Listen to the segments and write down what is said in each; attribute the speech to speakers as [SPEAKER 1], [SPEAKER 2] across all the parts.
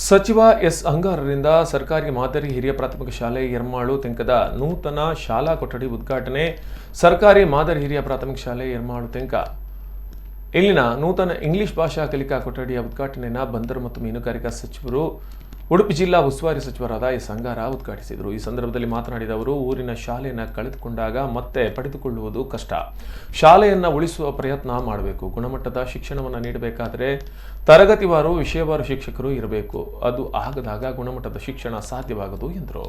[SPEAKER 1] ಸಚಿವ ಎಸ್ ಅಂಗಾರರಿಂದ ಸರ್ಕಾರಿ ಮಾದರಿ ಹಿರಿಯ ಪ್ರಾಥಮಿಕ ಶಾಲೆ ಯರ್ಮಾಳು ತೆಂಕದ ನೂತನ ಶಾಲಾ ಕೊಠಡಿ ಉದ್ಘಾಟನೆ. ಸರ್ಕಾರಿ ಮಾದರಿ ಹಿರಿಯ ಪ್ರಾಥಮಿಕ ಶಾಲೆ ಯರ್ಮಾಳು ತೆಂಕ ಇಲ್ಲಿನ ನೂತನ ಇಂಗ್ಲಿಷ್ ಭಾಷಾ ಕಲಿಕಾ ಕೊಠಡಿಯ ಉದ್ಘಾಟನೆಯನ್ನು ಬಂದರು ಮತ್ತು ಮೀನುಗಾರಿಕಾ ಸಚಿವರು ಉಡುಪಿ ಜಿಲ್ಲಾ ಉಸ್ತುವಾರಿ ಸಚಿವರಾದ ಎಸ್ ಅಂಗಾರ ಉದ್ಘಾಟಿಸಿದರು. ಈ ಸಂದರ್ಭದಲ್ಲಿ ಮಾತನಾಡಿದ ಅವರು, ಊರಿನ ಶಾಲೆಯನ್ನು ಕಳೆದುಕೊಂಡಾಗ ಮತ್ತೆ ಪಡೆದುಕೊಳ್ಳುವುದು ಕಷ್ಟ. ಶಾಲೆಯನ್ನು ಉಳಿಸುವ ಪ್ರಯತ್ನ ಮಾಡಬೇಕು. ಗುಣಮಟ್ಟದ ಶಿಕ್ಷಣವನ್ನು ನೀಡಬೇಕಾದರೆ ತರಗತಿವಾರು ವಿಷಯವಾರು ಶಿಕ್ಷಕರು ಇರಬೇಕು. ಅದು ಆಗದಾಗ ಗುಣಮಟ್ಟದ ಶಿಕ್ಷಣ ಸಾಧ್ಯವಾಗದು ಎಂದರು.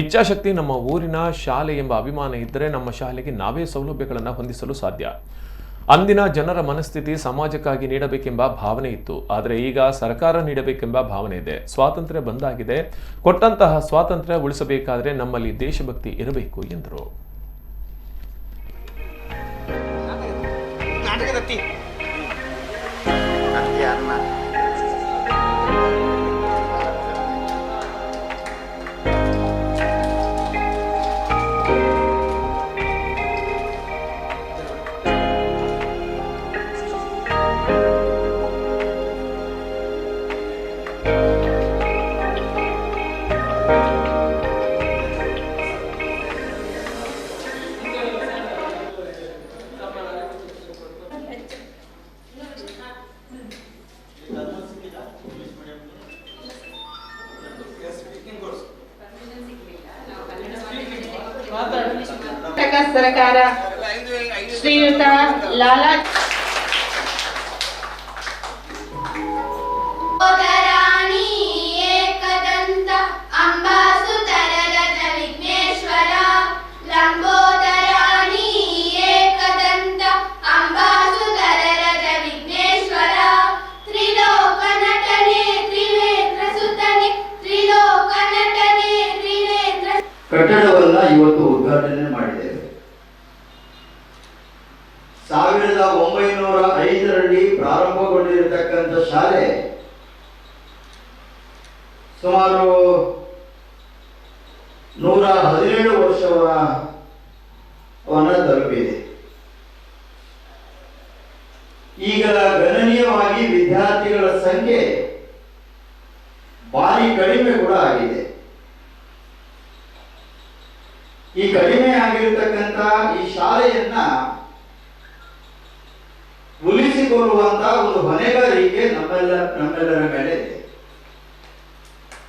[SPEAKER 1] ಇಚ್ಛಾಶಕ್ತಿ ನಮ್ಮ ಊರಿನ ಶಾಲೆ ಎಂಬ ಅಭಿಮಾನ ಇದ್ದರೆ ನಮ್ಮ ಶಾಲೆಗೆ ನಾವೇ ಸೌಲಭ್ಯಗಳನ್ನು ಹೊಂದಿಸಲು ಸಾಧ್ಯ. ಅಂದಿನ ಜನರ ಮನಸ್ಥಿತಿ ಸಮಾಜಕ್ಕಾಗಿ ನೀಡಬೇಕೆಂಬ ಭಾವನೆ ಇತ್ತು. ಆದರೆ ಈಗ ಸರ್ಕಾರ ನೀಡಬೇಕೆಂಬ ಭಾವನೆ ಇದೆ. ಸ್ವಾತಂತ್ರ್ಯ ಬಂದಾಗಿದೆ. ಕೊಟ್ಟಂತಹ ಸ್ವಾತಂತ್ರ್ಯ ಉಳಿಸಬೇಕಾದರೆ ನಮ್ಮಲ್ಲಿ ದೇಶಭಕ್ತಿ ಇರಬೇಕು ಎಂದರು.
[SPEAKER 2] ಸರ್ಕಾರ ಶ್ರೀಯುತ ಲಾಲಾ ಏಕದಂತ ಅಂಬಾಸುತರರಥ ವಿಘ್ನೇಶ್ವರ ಲಂಬೋದರಾಣಿ ಏಕದಂತ ಅಂಬಾಸುತರರಥ ವಿಘ್ನೇಶ್ವರ ತ್ರಿಲೋಕ ನಟನೆ ತ್ರಿನೇತ್ರ ಸುತನೆ ತ್ರಿಲೋಕ ನಟನೆ ತ್ರಿನೇತ್ರ
[SPEAKER 3] ಕಟ್ಟಡವನ್ನ ಇವತ್ತು ಉದ್ಘಾಟನೆ ಮಾಡಿದ್ದೇವೆ. 1905ರಲ್ಲಿ ಪ್ರಾರಂಭಗೊಂಡಿರತಕ್ಕಂಥ ಶಾಲೆ ಸುಮಾರು 117 ವರ್ಷವನ್ನು ತಲುಪಿದೆ. ಈಗ ಗಣನೀಯವಾಗಿ ವಿದ್ಯಾರ್ಥಿಗಳ ಸಂಖ್ಯೆ ಭಾರಿ ಕಡಿಮೆ ಕೂಡ ಆಗಿದೆ. ಈ ಕಡಿಮೆ ಆಗಿರತಕ್ಕಂಥ ಈ ಶಾಲೆಯನ್ನ ಉಳಿಸಿಕೊಳ್ಳುವಂತ ಒಂದು ಹೊಣೆಗಾರಿಕೆ ನಮ್ಮೆಲ್ಲರ ಮೇಲೆ ಇದೆ.